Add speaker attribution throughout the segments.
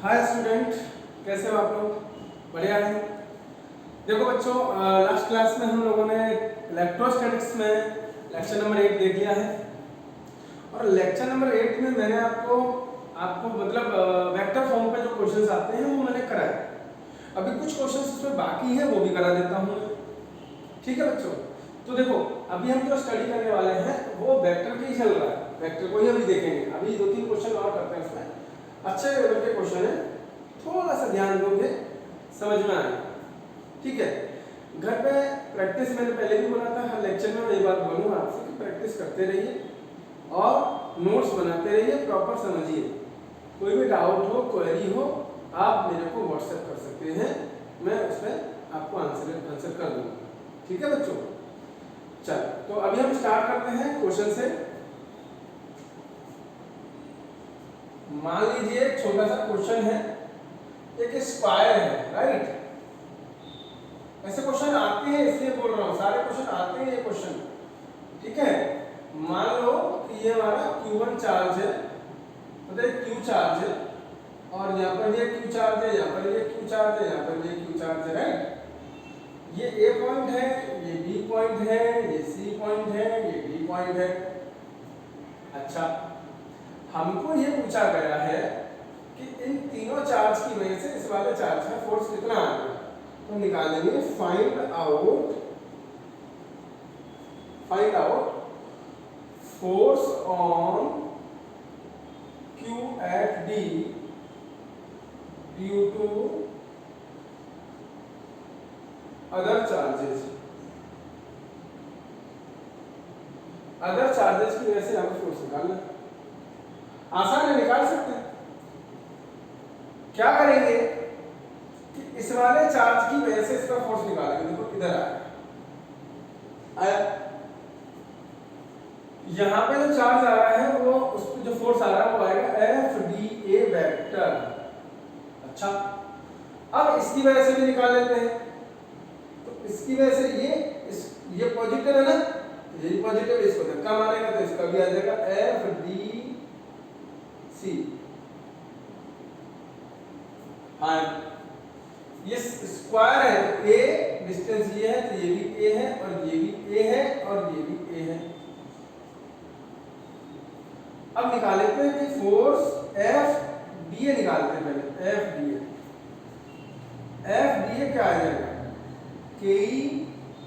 Speaker 1: Hi student, कैसे हो आप लोग? बढ़िया है। देखो बच्चों, लास्ट क्लास में हम लोगों ने इलेक्ट्रोस्टैटिक्स में लेक्चर नंबर 8 देख लिया है। और लेक्चर नंबर 8 में मैंने आपको आपको मतलब वेक्टर फॉर्म पे जो क्वेश्चंस आते हैं वो मैंने कराए। अभी कुछ क्वेश्चंस उसमें बाकी हैं, वो भी करा देता हूँ। ठीक है बच्चों, तो देखो अभी हम जो स्टडी करने वाले हैं वो वेक्टर की चल रहा है। वेक्टर को ही अभी देखेंगे। अभी 2-3 क्वेश्चन और करते हैं इसमें। अच्छे लेवल के क्वेश्चन है, थोड़ा सा ध्यान दोगे समझ में आएगा। ठीक है, घर पे प्रैक्टिस मैंने पहले भी बोला था, हर लेक्चर में मैं ये बात बोलूँगा आपसे कि प्रैक्टिस करते रहिए और नोट्स बनाते रहिए, प्रॉपर समझिए। कोई भी डाउट हो, क्वेरी हो, आप मेरे को व्हाट्सएप कर सकते हैं, मैं उसमें आपको आंसर कर दूँगा। ठीक है बच्चों, चल तो अभी हम स्टार्ट करते हैं क्वेश्चन से। मान लीजिए एक छोटा सा क्वेश्चन है, एक स्क्वायर है, राइट। ऐसे क्वेश्चन आते हैं इसलिए बोल रहा हूँ, सारे क्वेश्चन आते हैं ये क्वेश्चन। ठीक है, मान लो कि ये हमारा Q1 चार्ज है, मतलब Q चार्ज है, और यहाँ पर ये Q चार्ज है, यहाँ पर ये Q चार्ज है, यहाँ पर ये Q चार्ज है, राइट। ये A पॉइंट है, ये B पॉइंट है, ये C पॉइंट है, ये D पॉइंट है। अच्छा, हमको ये पूछा गया है कि इन तीनों चार्ज की वजह से इस वाले चार्ज का फोर्स कितना आ रहा है। तो निकालेंगे find out force on Q at D due to other charges की वजह से हमें फोर्स निकालना। आसान है, निकाल सकते हैं। क्या करेंगे कि इस वाले चार्ज की वजह से इसका फोर्स निकालेंगे। देखो इधर आया, यहां पे जो चार्ज आ रहा है वो उस पे जो फोर्स आ रहा है वो आएगा FDA वेक्टर। अच्छा, अब इसकी वजह से भी निकाल लेते हैं। तो इसकी वजह से ये पॉजिटिव है ना, ये पॉजिटिव, इसको धक्का मारेगा तो इसका भी आ जाएगा FDC। हाँ, ये स्क्वायर है तो A डिस्टेंस ये है, तो ये भी A है और ये भी A है और ये भी A है। अब निकालते हैं कि फोर्स FDA निकालते हैं पहले। FDA क्या आ जाएगा? KE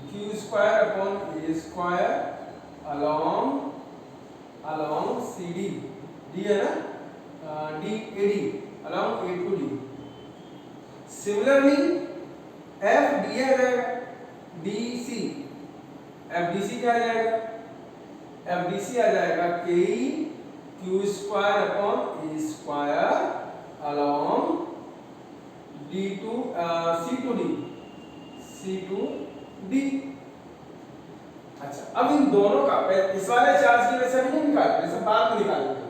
Speaker 1: Q square upon A square along CD, D है ना, DAD along A to D। Similarly FDA आ जाएगा FDC क्या आ जाएगा? FDC आ जाएगा KE Q square upon A square along C to D। अच्छा, अब इन दोनों का इस वाले चार्ज की वजह से नहीं निकालते, सब बाद में निकालेंगे।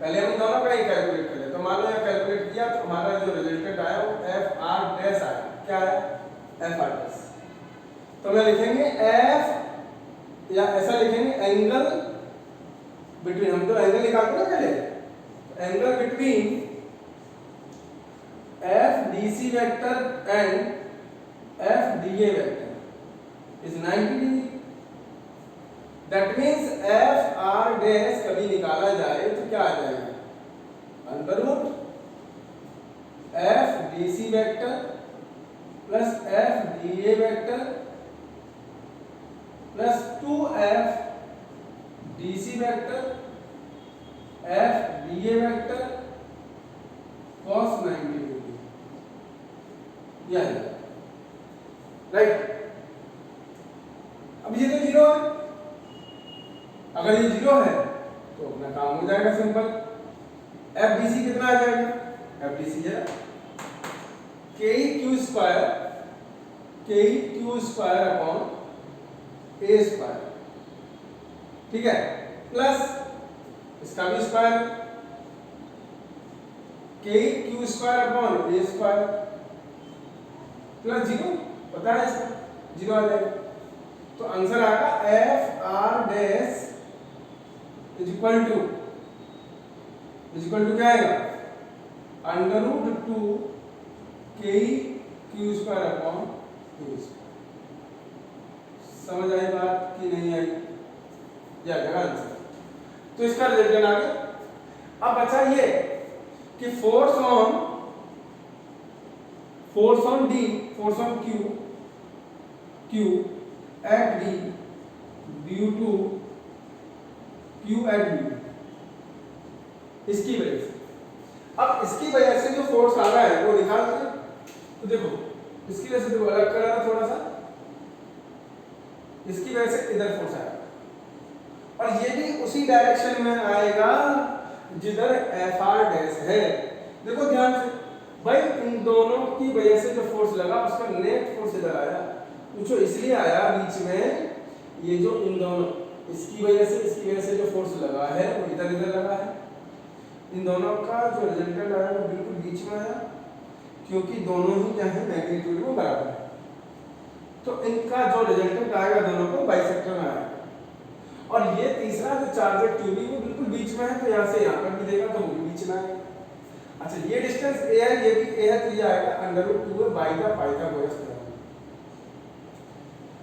Speaker 1: पहले हम इन दोनों का ही कैलकुलेट कर ले। तो मान लो यहाँ कैलकुलेट किया तो हमारा जो रिजल्टेंट आया वो FR डैश आया। क्या है? FR dash. तो मैं लिखेंगे F, या ऐसा लिखेंगे एंगल बिटवीन, हम तो एंगल निकालते ना पहले, angle between FDC vector and FDA vector is 90 degree. That means FR dash कभी निकाला जाए तो क्या आ जाएगा? Under root FDC vector plus FDA vector plus 2FDC vector FDA vector cos 90 degree. यह है राइट। अब ये तो जीरो है, अगर ये जीरो है तो अपना काम हो जाएगा सिंपल। FDC कितना आ जाएगा? FDC जरा KE Q square upon A square, ठीक है, प्लस इसका भी square KE Q square upon A square plus zero, पता है इसका जीरो आ जाएगा। तो आंसर आएगा FR dash is equal to क्या आएगा? √2 के क्यू स्क्वायर अपॉन ए स्क्वायर। समझ आई बात कि नहीं आई? या आंसर। तो इसका रिजल्ट आ गया। अब बचा ये कि force on D, force on Q at D due to Q at D, इसकी वजह से। अब इसकी वजह से जो फोर्स आ रहा है वो निकाल दीजिए। तो देखो इसकी वजह से देखो अलग कर रहा थोड़ा सा, इसकी वजह से इधर फोर्स आएगा और ये भी उसी डायरेक्शन में आएगा जिधर एफ आर डैश है। देखो ध्यान से भाई, इन दोनों की वजह से जो फोर्स लगा उसका नेट फोर्स इधर आया। पूछो इसलिए आया बीच में, ये जो इन दोनों इसकी वजह से जो फोर्स लगा है वो इधर लगा है। इन दोनों का जो रिजल्टेंट आया वो बिल्कुल बीच में आया, क्योंकि दोनों ही क्या है मैग्नीट्यूड में बराबर है। तो इनका जो रिजल्टेंट आएगा दोनों को बाइसेक्टर में आएगा। और ये तीसरा जो चार्ज क्यूबी वो बिल्कुल बीच में है, तो यहाँ से यहाँ पर भी देगा तो वो भी बीच में आएगा। अच्छा ये डिस्टेंस a है, ये भी a है, तो ये आएगा √2 बाई द पाइथागोरस थ्योरम।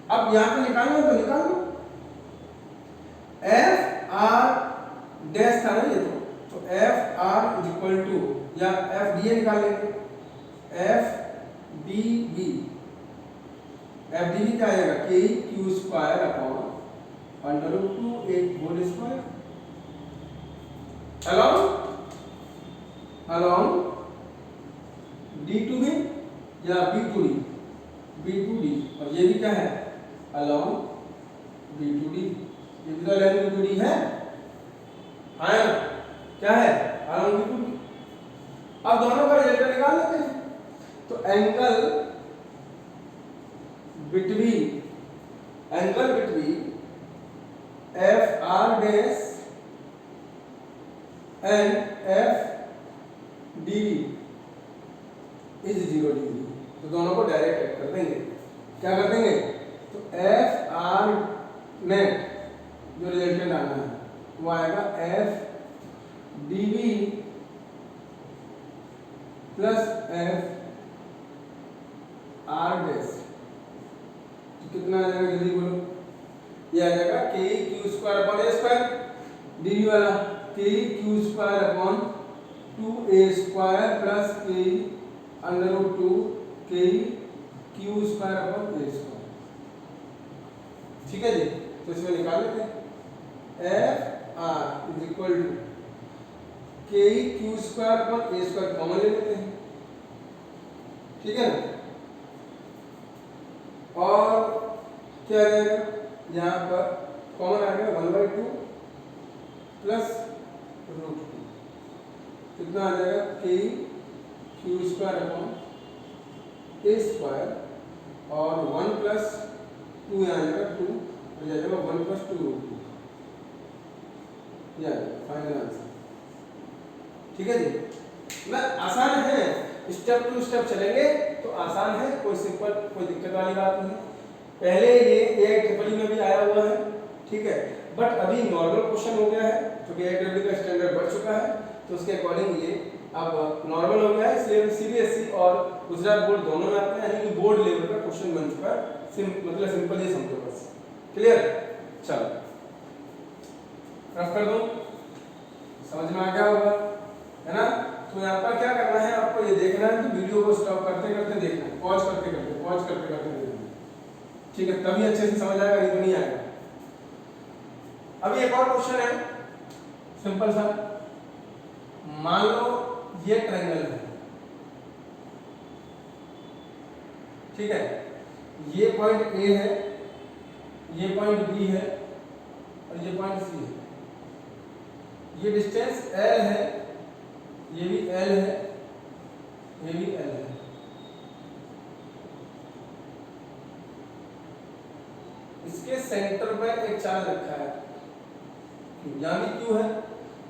Speaker 1: अब यहाँ पे निकालना तो निकाल लो। एफ आर डैश था ना ये, तो F R is equal to, या एफ डी निकाल लेंगे, एफ डी बी क्या आएगा k Q square upon √2 a whole square along d to b या b to d, और ये भी क्या है along b to d, ये भी तो along b to d है, हाँ क्या है along b to d। अब दोनों का रिजल्ट निकाल लेते हैं। तो angle between F R dash and F D is 0 degree. तो दोनों को डायरेक्ट ऐड कर देंगे। क्या कर देंगे? तो एफ आर नेट जो रिजल्टेंट आना है वो आएगा F D B plus F R dash. कितना आ जाएगा जल्दी बोलो? ये आ जाएगा के क्यू स्क्वायर अपॉन ए स्क्वायर, डी वाला K Q square upon 2a square plus K √2 के Q square upon a square. ठीक है जी, तो इसमें निकाल लेते हैं। F R is equal to K Q square upon a square common ले लेते हैं। ठीक है ना? और क्या आ जाएगा यहाँ पर कॉमन आ गया 1/2 प्लस √2, कितना आ जाएगा के क्यू स्क्वायर अपॉन ए स्क्वायर, और 1 प्लस 2 यहाँ आ जाएगा 2, और जाएगा 1 प्लस 2 √2। यह फाइनल आंसर। ठीक है जी, ना आसान है, स्टेप टू स्टेप चलेंगे तो आसान है, कोई सिंपल कोई दिक्कत वाली बात नहीं। पहले ये AIEEE में भी आया हुआ है, ठीक है, बट अभी नॉर्मल क्वेश्चन हो गया है क्योंकि AIEEE का स्टैंडर्ड बढ़ चुका है, तो उसके अकॉर्डिंग ये अब नॉर्मल हो गया है। इसलिए CBSE और गुजरात बोर्ड दोनों में आते हैं, यानी कि बोर्ड लेवल का क्वेश्चन बन चुका है। मतलब सिंपल ये समझो बस। क्लियर? चलो रफ कर दो, समझ में आ गया होगा, है ना? तो यहाँ पर क्या करना है आपको, ये देखना है कि वीडियो को स्टॉप करते करते देखना है, पॉज करते करते देखना है। ठीक है, तभी अच्छे से समझ आएगा, नहीं तो नहीं आएगा। अभी एक और क्वेश्चन है सिंपल सा। मान लो ये ट्रायंगल है, ठीक है, ये पॉइंट A है, ये पॉइंट B है और ये पॉइंट C है। ये डिस्टेंस L है, ये भी L है, ये भी L है। इसके सेंटर पर एक चार्ज रखा है, यहाँ भी Q है,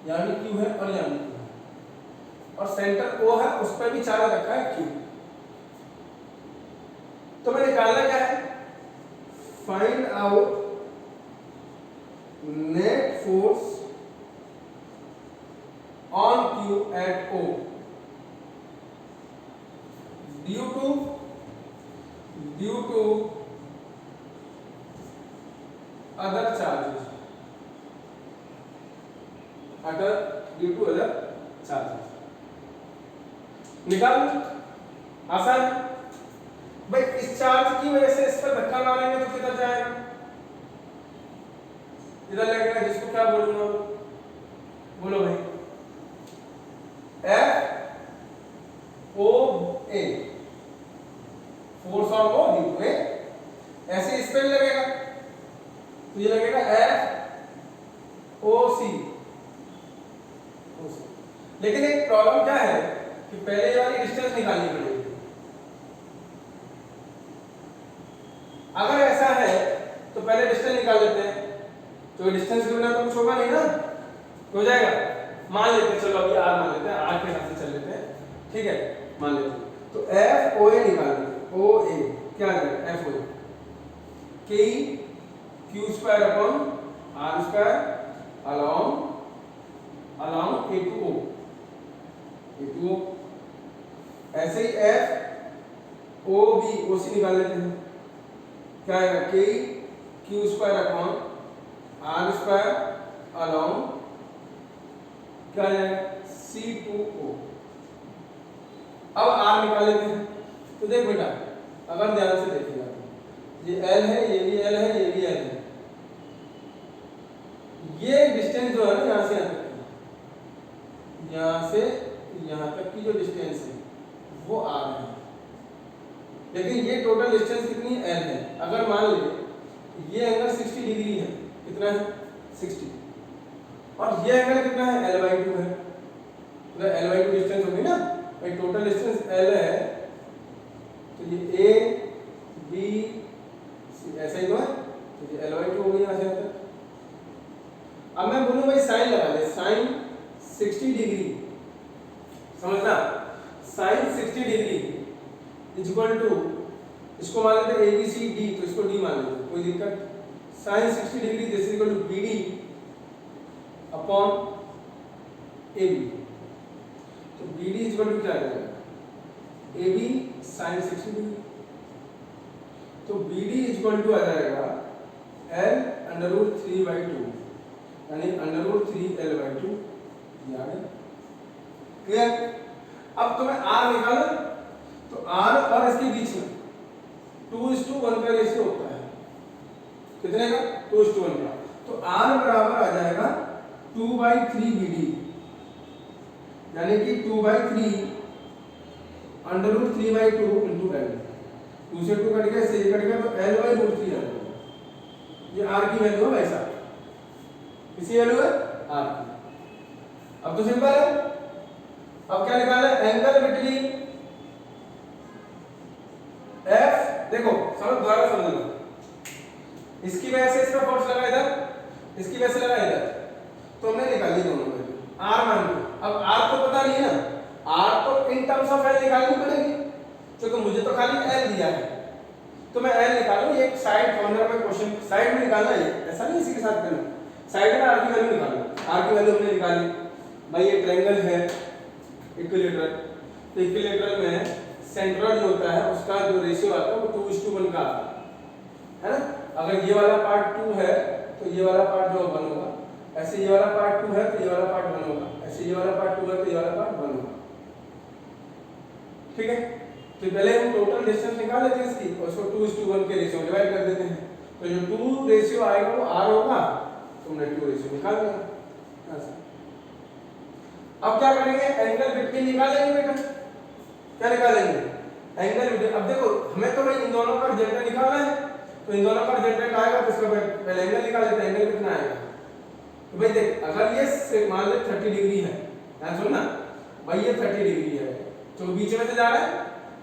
Speaker 1: यहाँ भी Q है और यहाँ भी Q है, और सेंटर O है, उस पर भी चार्ज रखा है Q। तो मैंने निकालना क्या है? Find out net force on Q at O। Due to other charges, due to other charges. निकाल आसान भाई। इस चार्ज की वजह से इस पर धक्का मारेंगे तो किधर जाएगा, इधर लगेगा, जिसको क्या बोलूंगा, बोलो भाई, F O A, force on वो ड्यू टू ए। ऐसे इस पे लगेगा तो ये लगेगा एफ ओ सी। लेकिन एक प्रॉब्लम क्या है कि पहले ये वाली डिस्टेंस निकालनी पड़ेगी। अगर ऐसा है तो पहले डिस्टेंस निकाल लेते हैं, तो डिस्टेंस के बिना तो कुछ होगा नहीं ना, हो जाएगा। मान लेते हैं, चलो अभी आर मान लेते हैं, आर के हिसाब से चल लेते हैं, ठीक है, मान लेते हैं। तो एफ ओ ए निकाल लेते हैं, ओ ए क्या आ जाएगा, F O A k Q square upon r square along A to O. ऐसे ही एफ ओ बी, ओ सी निकाल लेते हैं, क्या आएगा, k Q square upon r square along क्या आ जाएगा, सी टू ओ। अब आर निकाल लेते हैं। तो देख बेटा, अगर ध्यान से देखिएगा, ये एल है, ये भी एल है, ये भी एल है। ये डिस्टेंस जो है ना, यहाँ से यहाँ तक की, यहाँ से यहाँ तक की जो डिस्टेंस है वो आर है, लेकिन ये टोटल डिस्टेंस कितनी एल है। अगर मान ले ये एंगल 60 डिग्री है, कितना है 60, और ये एंगल कितना है l/2 है, तो l/2 डिस्टेंस होगी ना भाई, टोटल डिस्टेंस l है, तो ये a b c ऐसा ही तो है, तो ये l/2 हो गई यहाँ से यहाँ तक। अब मैं बोलूँ भाई साइन लगा ले, साइन 60 डिग्री, समझना, sine 60 degree is equal to, इसको मान लेते हैं ABCD, तो इसको D मान लेते हैं, कोई दिक्कत। Sine 60 degree this is equal to BD upon AB, तो BD इज इक्वल टू क्या आ जाएगा, AB साइन 60 डिग्री, तो BD इज इक्वल टू आ जाएगा L√3/2 यानी √3L/2, याद है, क्लियर। अब तुम्हें R निकालो, तो R और इसके बीच में 2:1 का रेशियो होता है, कितने का, 2:1 का, तो R बराबर आ जाएगा 2/3 BD, यानी कि 2/3 √3/2 इंटू L, 2 से 2 कट गया, से कट गया, तो L/√3 आ जाएगा। ये R की वैल्यू है वैसा, किसी वैल्यू है R की। अब तो सिंपल है, अब क्या निकालना है, एंगल बिटवीन F, देखो समझ, दोबारा समझना, इसकी वजह से इसका फोर्स लगा इधर, इसकी वजह से लगा इधर, तो हमने निकाली दोनों वैल्यू, R मान लो। अब R तो पता नहीं है ना, R तो इन टर्म्स ऑफ L निकालनी पड़ेगी, क्योंकि मुझे तो खाली L दिया है, तो मैं L निकालूं। ये एक साइड कॉर्नर में क्वेश्चन साइड में निकालना है, ऐसा नहीं इसी के साथ करना, साइड में R की वैल्यू निकालना। R की वैल्यू हमने निकाली भाई, ये ट्रायंगल है इक्विलेटरल, तो इक्विलेटरल में सेंट्रोइड जो होता है उसका जो रेशियो आता है वो 2:1 का आता है ना। अगर ये वाला पार्ट 2 है तो ये वाला पार्ट जो 1 होगा, ऐसे ये वाला पार्ट 2 है तो ये वाला पार्ट 1 होगा, ऐसे ये वाला पार्ट 2 है तो ये वाला पार्ट 1 होगा, ठीक है। तो पहले हम टोटल डिस्टेंस निकाल लेते हैं इसकी, और उसको 2:1 के रेशियो में डिवाइड कर देते हैं, तो जो 2 रेशियो आएगा वो R होगा, तो हमने 2 रेशियो निकाल लिया ऐसा। अब क्या करेंगे, एंगल बिटवीन निकालेंगे बेटा, क्या निकालेंगे, एंगल बिटवीन। अब देखो हमें तो भाई इन दोनों का रिजल्ट निकालना है, तो इन दोनों का रिजल्ट आएगा तो इसका पहले एंगल निकाल लेते हैं, एंगल कितना आएगा। तो भाई देख, अगर ये मान ले 30 डिग्री है, ध्यान सुनना भाई, ये 30 डिग्री है, तो बीच में से जा रहा है,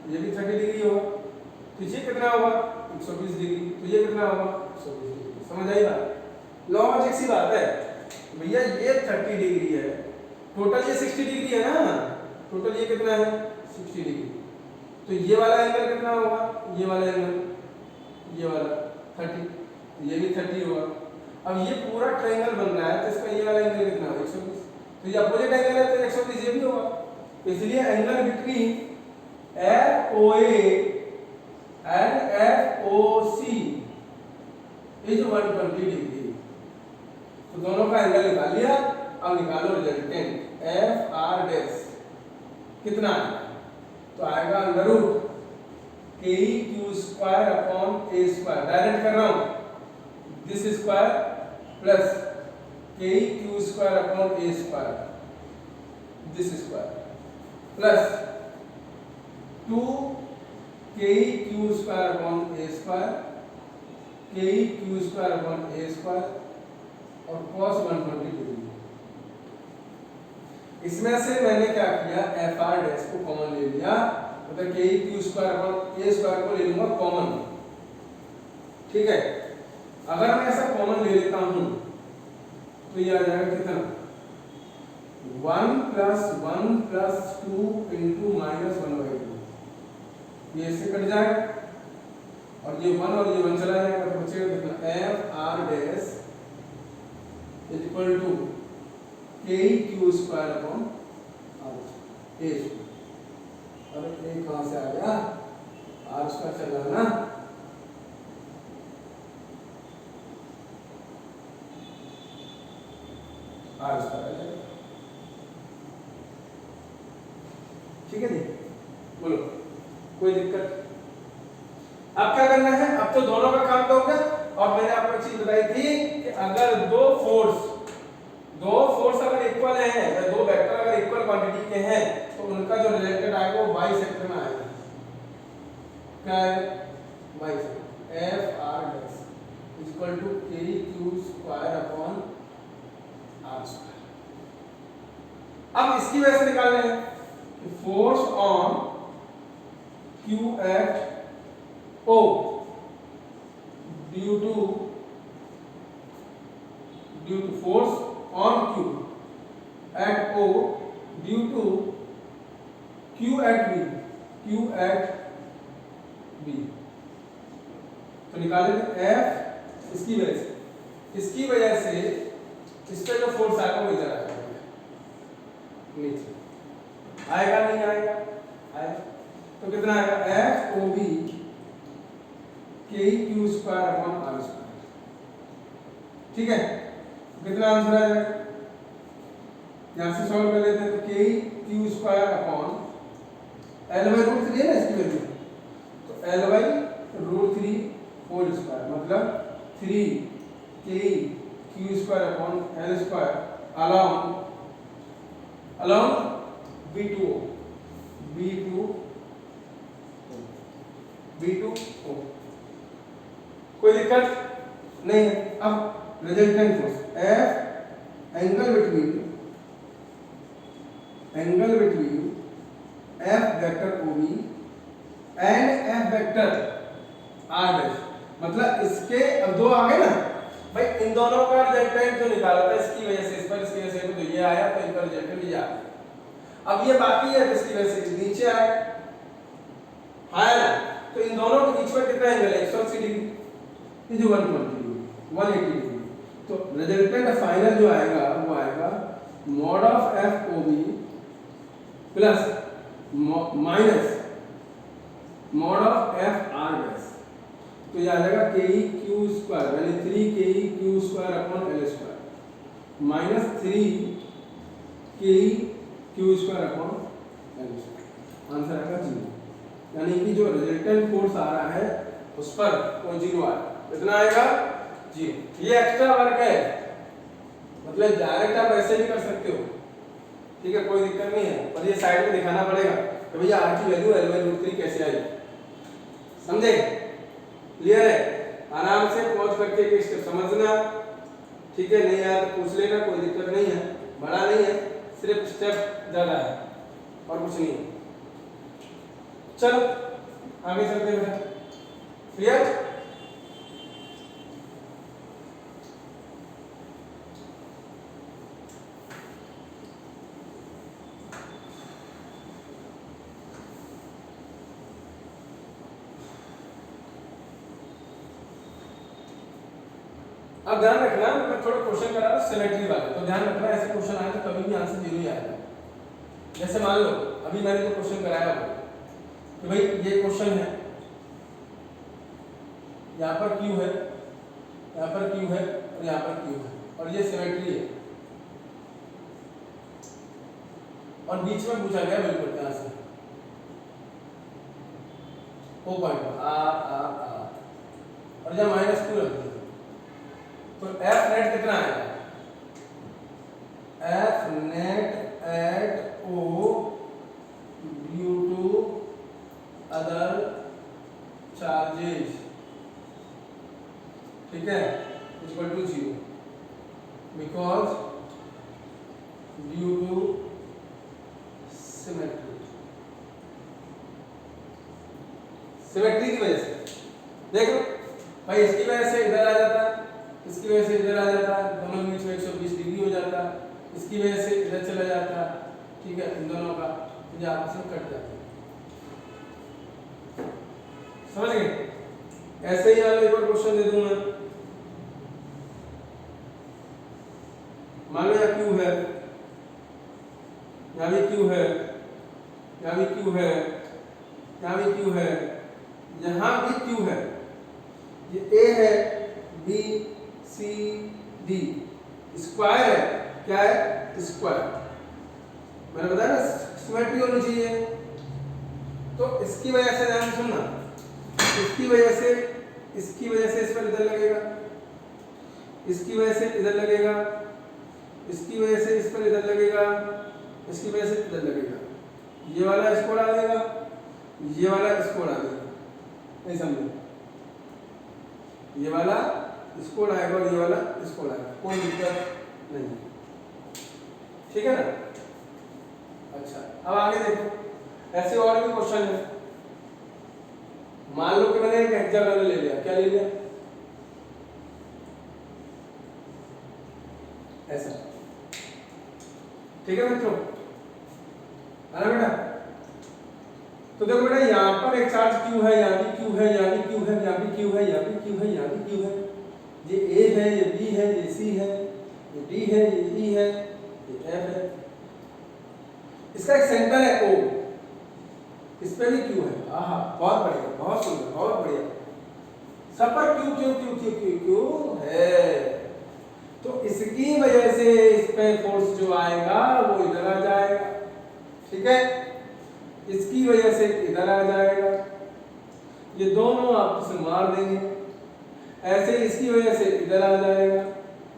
Speaker 1: ये भी 30 डिग्री होगा, तो ये कितना होगा 120 डिग्री, तो ये कितना होगा 120 डिग्री। समझ आई बात, लॉजिक सी बात है भैया। ये 30 डिग्री है, टोटल ये 60 डिग्री है ना, टोटल ये कितना है 60 डिग्री, तो ये वाला एंगल कितना होगा, ये वाला एंगल, ये वाला 30, ये भी 30 होगा। अब ये पूरा ट्रायंगल बन रहा है, तो इसका ये वाला एंगल कितना होगा 120, तो ये अपोजिट एंगल है तो 120 ये भी होगा, तो इसलिए angle between FOA and FOC is 120 degree. तो दोनों का एंगल निकाल लिया। अब निकालो रिजल्टेंट FR डैश कितना है, तो आएगा under root KEQ square upon A square, direct कर रहा हूं, this square plus KEQ square upon A square, this square plus 2 KEQ square upon A square, KEQ square upon A square और cos 120 degree. इसमें से मैंने क्या किया, FR dash को कॉमन ले लिया, मतलब KEQ square upon A square को ले लूंगा कॉमन। ठीक है, अगर मैं ऐसा कॉमन ले लेता हूं तो ये आ जाएगा कितना, 1 प्लस 1 प्लस 2 इंटू माइनस 1/2, ये इससे कट जाएगा और ये 1 और ये 1 चला जाएगा, तो बचेगा कितना, FR dash is equal to KEQ square upon A square. अरे A कहां से आ गया, R स्क्वायर चल रहा है ना, R स्क्वायर आ जाएगा। ठीक है जी, बोलो कोई दिक्कत। अब क्या करना है, अब तो दोनों का काम तो हो गया। और मैंने आपको एक चीज बताई थी कि अगर दो फोर्स अगर इक्वल हैं या दो वेक्टर अगर इक्वल क्वांटिटी के हैं तो उनका जो रिजल्टेंट आएगा वो बाइसेक्टर में आएगा। क्या है, bisector FR dash is equal to KEQ square upon R square. अब इसकी वजह से निकालने हैं कि force on QFO due to force on Q at O due to Q at B। तो निकालेंगे F इसकी वजह से इस पे जो फोर्स आएगा वो इधर आएगा, नीचे आएगा, नहीं आएगा, आएगा। तो कितना आएगा, FOB KEQ square upon R square. ठीक है, कितना आंसर आ जाएगा, यहां से सॉल्व कर लेते हैं। तो KEQ square upon L by root 3 है ना इसकी वैल्यू, तो L by root 3 whole square मतलब 3 KEQ square upon L square along B2O। कोई दिक्कत नहीं है। अब resultant force F angle between F vector OB and F vector R dash, मतलब इसके अब दो आ गए ना भाई, इन दोनों का रिजल्टेंट जो निकाला था इसकी वजह से इस पर, इसकी वजह से तो ये आया, तो इनका रिजल्टेंट ये आया। अब ये बाकी है इसकी वजह से नीचे आया ना, तो इन दोनों के बीच में कितना एंगल है, 180 डिग्री, ये जो 120 डिग्री 180 डिग्री। तो रिजल्टेंट फाइनल जो आएगा वो आएगा mod of FOB plus minus mod of FR dash, तो ये आ जाएगा KEQ स्क्वायर यानी 3 KEQ square upon L square minus 3 KEQ square upon L square. Answer आएगा 0, यानी कि जो रिजल्टेंट फोर्स आ रहा है उस पर कोई 0 आएगा, कितना आएगा 0। ये एक्स्ट्रा वर्क है, मतलब डायरेक्ट आप ऐसे भी कर सकते हो, ठीक है, कोई दिक्कत नहीं है, पर ये साइड में दिखाना पड़ेगा कि भैया R की वैल्यू L बाई रूट 3 कैसे आई, समझे, क्लियर है। आराम से पहुंच करके एक स्टेप समझना, ठीक है, नहीं आया तो पूछ लेना, कोई दिक्कत नहीं है, बड़ा नहीं है, सिर्फ स्टेप ज्यादा है और कुछ नहीं है। चलो आगे चलते हैं, क्लियर। अब ध्यान रखना, मैं थोड़ा क्वेश्चन करा रहा हूं सिमेट्री वाले, तो ध्यान रखना ऐसे क्वेश्चन आए तो कभी भी आंसर 0 ही आएगा। जैसे मान लो अभी मैंने जो क्वेश्चन कराया हो, कि भाई ये क्वेश्चन है, यहाँ पर क्यू है, यहाँ पर क्यू है और यहाँ पर क्यू है और ये सिमेट्री है और बीच में पूछा गया बिल्कुल यहाँ से ओ पॉइंट आ और जब -2 रख दिया तो एफ नेट कितना आएगा? F net at O due to other charges, ठीक है, equal to 0 because due to symmetry, symmetry की वजह से। देखो भाई इसकी वजह से इधर आ जाता है, इसकी वजह से इधर आ जाता है, दोनों के बीच में 120 डिग्री हो जाता है, इसकी वजह से इधर चला जाता है, ठीक है, इन दोनों का तो ये आपस में कट जाता है। समझ गए? ऐसे ही वाला एक और क्वेश्चन दे दूं मैं, मान लो यहाँ क्यू है, यहाँ भी क्यू है, यहाँ भी क्यू है, यहाँ भी क्यू है, यहाँ भी क्यू है, ये ए है, बी सी डी, स्क्वायर है, क्या है? स्क्वायर। मैंने बताया ना सिमेट्री होनी चाहिए, तो इसकी वजह से ध्यान सुनना, इसकी वजह से इस पर इधर लगेगा, इसकी वजह से इधर लगेगा, इसकी वजह से इस पर इधर लगेगा, इसकी वजह से इधर लगेगा, ये वाला इसको उड़ा देगा, ये वाला इसको उड़ा देगा, नहीं समझे? ये वाला इसको उड़ाएगा और ये वाला इसको उड़ाएगा, कोई दिक्कत नहीं, ठीक है ना? अच्छा, अब आगे देखो, ऐसे और भी क्वेश्चन है। मान लो कि मैंने एक हेक्सागोनल ले लिया, क्या ले लिया? ऐसा, ठीक है मित्रों, है ना बेटा? तो देखो बेटा यहाँ पर एक चार्ज क्यू है, यहाँ भी क्यू है, यहाँ भी क्यू है, यहाँ भी क्यू है, यहाँ भी क्यू है, यहाँ भी क्यू है, ये ए है, ये बी है, ये सी है, ये डी है, ये ई है, ये एफ है, इसका एक सेंटर है ओ, इस पे भी क्यू है। आहा, बहुत बढ़िया, बहुत सुंदर, बहुत बढ़िया, सब पर Q Q Q Q Q Q है, तो इसकी वजह से इस पे फोर्स जो आएगा वो इधर आ जाएगा, ठीक है, इसकी वजह से इधर आ जाएगा, ये दोनों आपस में मार देंगे, ऐसे इसकी वजह से इधर आ जाएगा,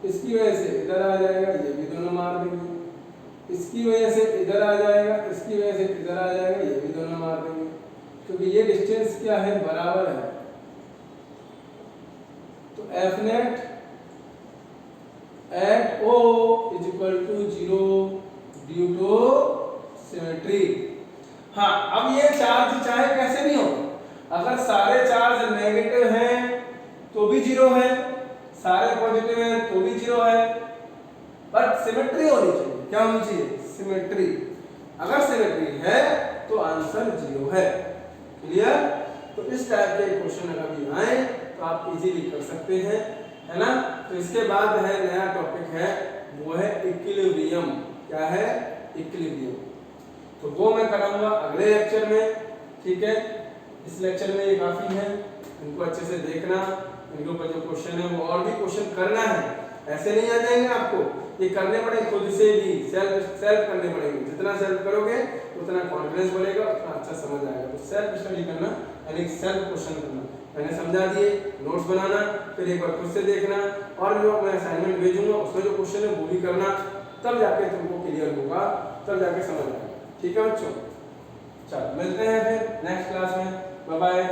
Speaker 1: इसकी वजह से इधर आ जाएगा, ये भी दोनों मार देंगे, इसकी वजह से इधर आ जाएगा, इसकी वजह से इधर आ जाएगा, ये भी दोनों मार देंगे, क्योंकि ये डिस्टेंस क्या है? बराबर है। तो F net at O is equal to 0 due to symmetry. हाँ, अब ये चार्ज चाहे कैसे भी हो, अगर सारे चार्ज नेगेटिव हैं तो भी 0 है, सारे पॉजिटिव हैं तो भी 0 है, बट सिमेट्री होनी चाहिए। क्या होनी चाहिए? सिमेट्री। अगर सिमेट्री है तो आंसर 0 है। क्लियर? तो इस टाइप के क्वेश्चन अगर भी आए तो आप इजीली कर सकते हैं, है ना? तो इसके बाद है नया टॉपिक है, वो है इक्विलिब्रियम। क्या है? इक्विलिब्रियम। तो वो मैं कराऊंगा अगले लेक्चर में, ठीक है? इस लेक्चर में ये काफी है, इनको अच्छे से देखना, इनके ऊपर जो क्वेश्चन है वो और भी क्वेश्चन करना है, ऐसे नहीं आ जाएंगे आपको, ये करने पड़ेंगे खुद से भी, सेल्फ करने पड़ेंगे। जितना सेल्फ करोगे उतना कॉन्फिडेंस बढ़ेगा, उतना अच्छा समझ आएगा। तो सेल्फ स्टडी करना यानी सेल्फ क्वेश्चन करना, मैंने समझा दिए, नोट्स बनाना, फिर एक बार खुद से देखना, और जो मैं असाइनमेंट भेजूंगा उसमें जो क्वेश्चन है वो भी करना, तब जाके तुमको क्लियर होगा, तब जाके समझ आएगा। ठीक है बच्चों, चलो मिलते हैं फिर नेक्स्ट क्लास में, बाय बाय।